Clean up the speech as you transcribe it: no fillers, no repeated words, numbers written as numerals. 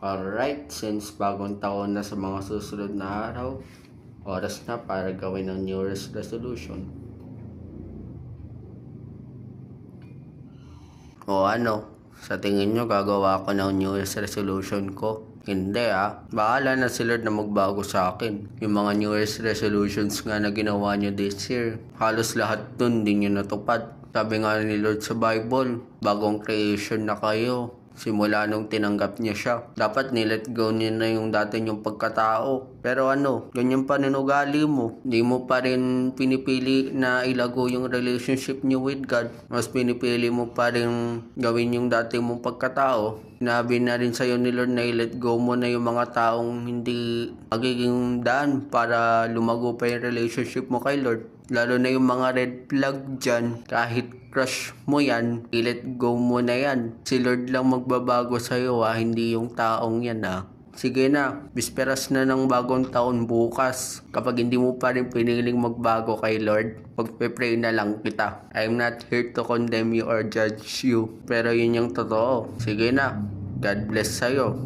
Alright, since bagong taon na sa mga susunod na araw, oras na para gawin ang New Year's resolution. O ano, sa tingin nyo gagawa ko ng New Year's resolution ko? Hindi bahala na si Lord na magbago sa akin. Yung mga New Year's resolutions nga na ginawa nyo this year, halos lahat dun di nyo natupad. Sabi nga ni Lord sa Bible, bagong creation na kayo. Simula nung tinanggap niya siya. Dapat nilet go niya na yung dati niyong pagkatao. Pero ganyan pa rin ugali mo. Hindi mo pa rin pinipili na ilago yung relationship niyo with God. Mas pinipili mo pa rin gawin yung dati mong pagkatao. Sinabi na rin sa'yo ni Lord na i-let go mo na yung mga taong hindi magiging daan para lumago pa yung relationship mo kay Lord. Lalo na yung mga red flag dyan, kahit crush mo yan, i-let go mo na yan. Si Lord lang magbabago sa'yo hindi yung taong yan Sige na, bisperas na ng bagong taon bukas. Kapag hindi mo pa rin piniling magbago kay Lord, magpe-pray na lang kita. I'm not here to condemn you or judge you. Pero yun yung totoo. Sige na, God bless sa'yo.